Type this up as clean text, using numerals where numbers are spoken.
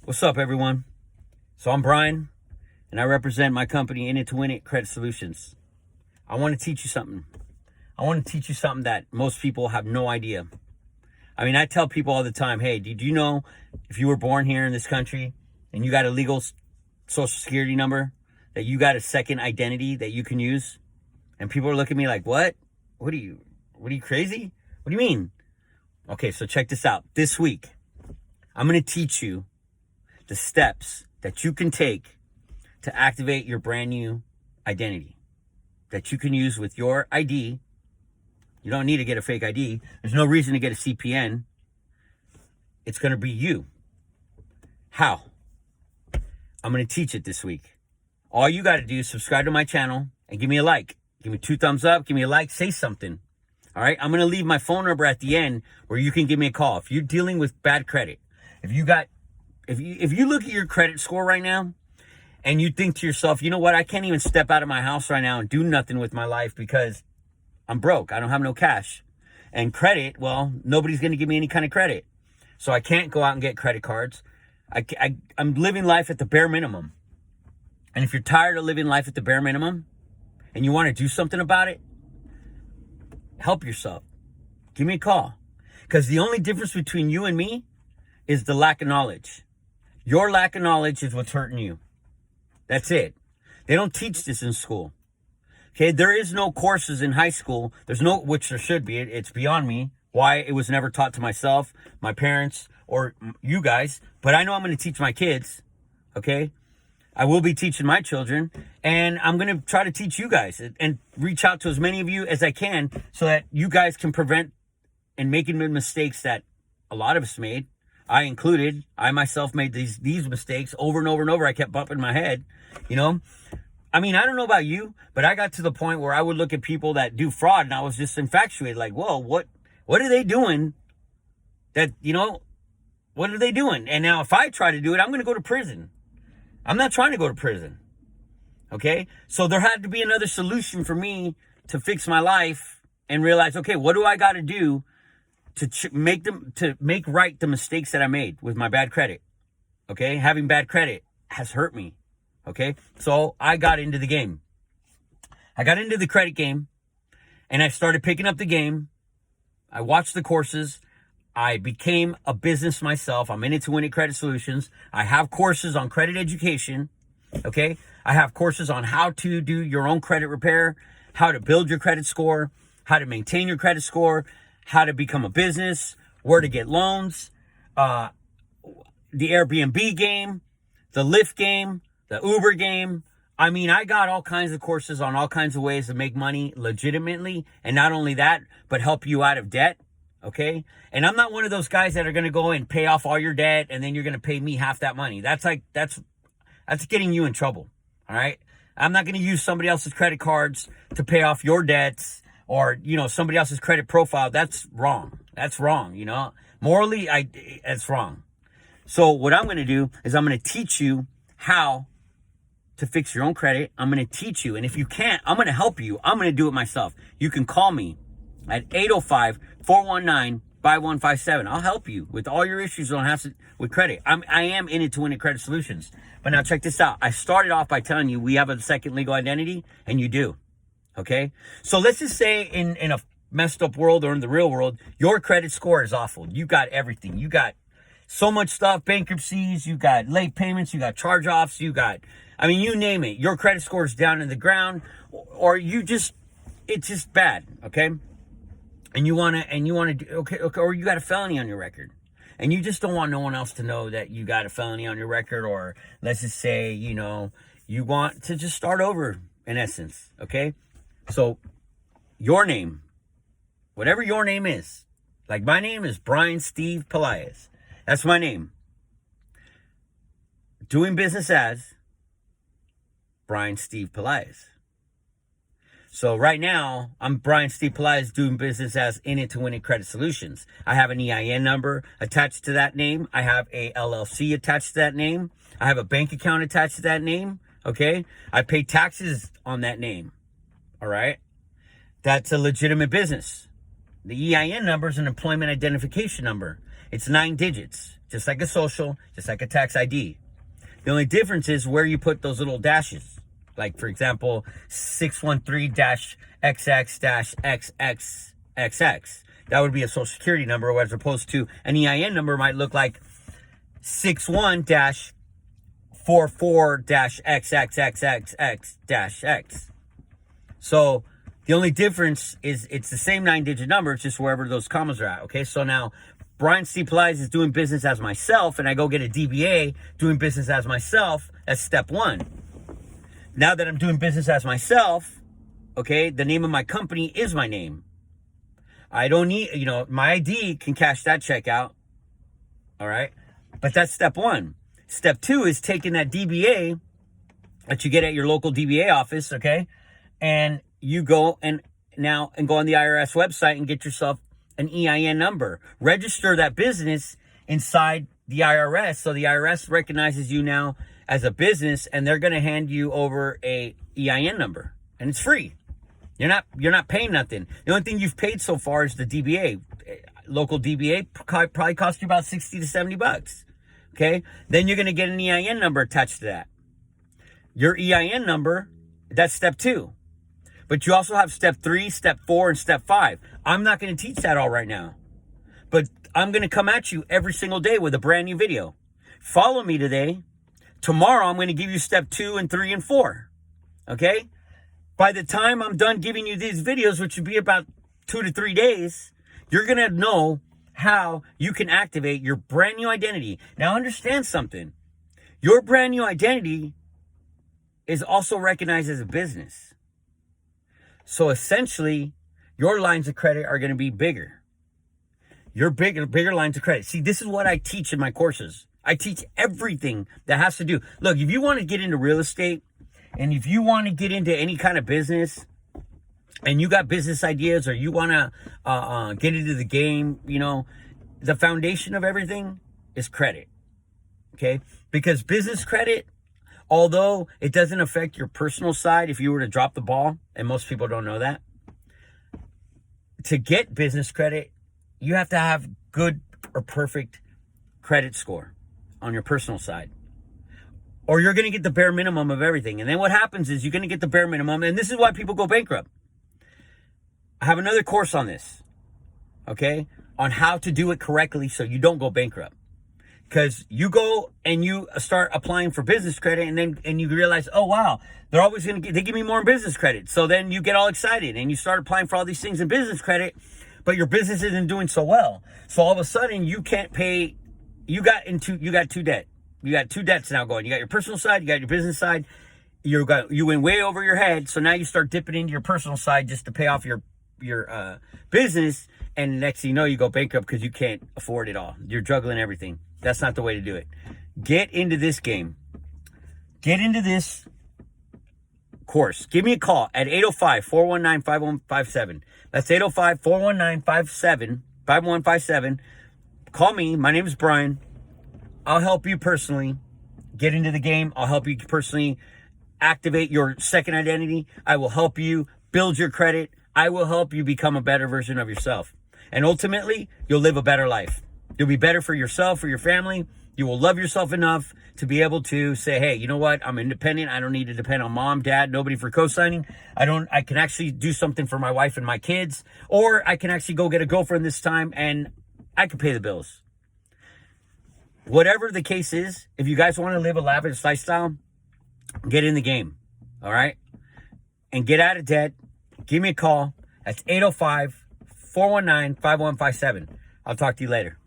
What's up, everyone? So I'm Brian, and I represent my company, In It to Win It Credit Solutions. I want to teach you something. I want to teach you something that most people have no idea. I mean, I tell people all the time, hey, did you know if you were born here in this country and you got a legal social security number, that you got a second identity that you can use? And people are looking at me like, what? What are you crazy? What do you mean? Okay, so check this out. This week, I'm going to teach you the steps that you can take to activate your brand new identity that you can use with your ID. You don't need to get a fake ID. There's no reason to get a CPN. It's going to be you. How? I'm going to teach it this week. All you got to do is subscribe to my channel and give me a like. Give me 2 thumbs up. Give me a like. Say something. All right? I'm going to leave my phone number at the end where you can give me a call. If you're dealing with bad credit, if you look at your credit score right now and you think to yourself, you know what, I can't even step out of my house right now and do nothing with my life because I'm broke. I don't have no cash. And credit, well, nobody's going to give me any kind of credit. So I can't go out and get credit cards. I'm living life at the bare minimum. And if you're tired of living life at the bare minimum and you want to do something about it, help yourself. Give me a call. Because the only difference between you and me is the lack of knowledge. Your lack of knowledge is what's hurting you. That's it. They don't teach this in school. Okay, there is no courses in high school. There's no, which there should be. It's beyond me why it was never taught to myself, my parents, or you guys. But I know I'm going to teach my kids. Okay, I will be teaching my children, and I'm going to try to teach you guys and reach out to as many of you as I can so that you guys can prevent and making the mistakes that a lot of us made. I included. I myself made these mistakes over and over and over. I kept bumping my head, you know. I mean, I don't know about you, but I got to the point where I would look at people that do fraud and I was just infatuated. Like, whoa, what are they doing? That, you know, what are they doing? And now if I try to do it, I'm going to go to prison. I'm not trying to go to prison. Okay? So there had to be another solution for me to fix my life and realize, okay, what do I got to do to make right the mistakes that I made with my bad credit? Okay? Having bad credit has hurt me. Okay, so I got into the game. I got into the credit game and I started picking up the game. I watched the courses. I became a business myself. I'm in it to win it credit solutions. I have courses on credit education. Okay, I have courses on how to do your own credit repair, how to build your credit score, how to maintain your credit score, how to become a business, where to get loans, the Airbnb game, the Lyft game, the Uber game. I mean, I got all kinds of courses on all kinds of ways to make money legitimately. And not only that, but help you out of debt. Okay. And I'm not one of those guys that are going to go and pay off all your debt and then you're going to pay me half that money. That's getting you in trouble. All right. I'm not going to use somebody else's credit cards to pay off your debts or, you know, somebody else's credit profile. That's wrong. That's wrong. You know, morally, that's wrong. So what I'm going to do is I'm going to teach you how to fix your own credit. I'm going to teach you. And if you can't, I'm going to help you. I'm going to do it myself. You can call me at 805-419-5157. I'll help you with all your issues with credit. I am in it to win it credit solutions. But now check this out. I started off by telling you we have a second legal identity, and you do. Okay? So let's just say in a messed up world or in the real world, your credit score is awful. You got everything. You got so much stuff, bankruptcies, you got late payments, you got charge-offs, you name it. Your credit score is down in the ground, or it's just bad, okay? And you want to, okay, or you got a felony on your record. And you just don't want no one else to know that you got a felony on your record, or let's just say, you know, you want to just start over, in essence, okay? So, your name, whatever your name is, like my name is Brian Steve Pelaez. That's my name. Doing business as Brian Steve Pelaez. So right now, I'm Brian Steve Pelaez doing business as In It to Win It Credit Solutions. I have an EIN number attached to that name. I have a LLC attached to that name. I have a bank account attached to that name. Okay? I pay taxes on that name. All right? That's a legitimate business. The EIN number is an employment identification number. It's 9 digits. just like a social, just like a tax ID. The only difference is where you put those little dashes. Like, for example, 613-XX-XXXX. That would be a social security number, as opposed to an EIN number might look like 61-44-XXXXX-X. So the only difference is it's the same 9-digit number, it's just wherever those commas are at. Okay, so now Brian C. Pelaez is doing business as myself, and I go get a DBA doing business as myself. That's step one. Now that I'm doing business as myself, okay, the name of my company is my name. I don't need, my ID can cash that check out. All right. But that's step one. Step two is taking that DBA that you get at your local DBA office, okay, and you go and go on the IRS website and get yourself an EIN number. Register that business inside the IRS, so the IRS recognizes you now as a business, and they're going to hand you over a EIN number, and it's free. You're not paying nothing. The only thing you've paid so far is the DBA. Local DBA probably cost you about $60 to $70. Okay, then you're going to get an EIN number attached to that. Your EIN number, that's step two. But you also have step 3, step 4, and step 5. I'm not going to teach that all right now, but I'm going to come at you every single day with a brand new video. Follow me today. Tomorrow, I'm going to give you step 2 and 3 and 4. Okay? By the time I'm done giving you these videos, which would be about 2 to 3 days, you're going to know how you can activate your brand new identity. Now, understand something. Your brand new identity is also recognized as a business. So essentially, your lines of credit are going to be bigger. Your bigger lines of credit. See, this is what I teach in my courses. I teach everything that has to do. Look, if you want to get into real estate, and if you want to get into any kind of business, and you got business ideas, or you want to get into the game, the foundation of everything is credit. Okay? Because business credit, although it doesn't affect your personal side if you were to drop the ball, and most people don't know that, to get business credit, you have to have good or perfect credit score on your personal side, or you're going to get the bare minimum of everything. And then what happens is you're going to get the bare minimum, and this is why people go bankrupt. I have another course on this, okay, on how to do it correctly so you don't go bankrupt. Because you go and you start applying for business credit, and you realize, oh wow, they're always going to they give me more in business credit. So then you get all excited and you start applying for all these things in business credit, but your business isn't doing so well. So all of a sudden you can't pay. You got two debt. You got two debts now going. You got your personal side, you got your business side. You went way over your head. So now you start dipping into your personal side just to pay off your business, and next thing you know, you go bankrupt because you can't afford it all. You're juggling everything. That's not the way to do it. Get into this game. Get into this course. Give me a call at 805-419-5157. That's 805-419-5157. Call me. My name is Brian. I'll help you personally get into the game. I'll help you personally activate your second identity. I will help you build your credit. I will help you become a better version of yourself. And ultimately, you'll live a better life. You'll be better for yourself, for your family. You will love yourself enough to be able to say, hey, you know what? I'm independent. I don't need to depend on mom, dad, nobody for co-signing. I can actually do something for my wife and my kids, or I can actually go get a girlfriend this time and I can pay the bills. Whatever the case is, if you guys want to live a lavish lifestyle, get in the game. All right? And get out of debt. Give me a call. That's 805-419-5157. I'll talk to you later.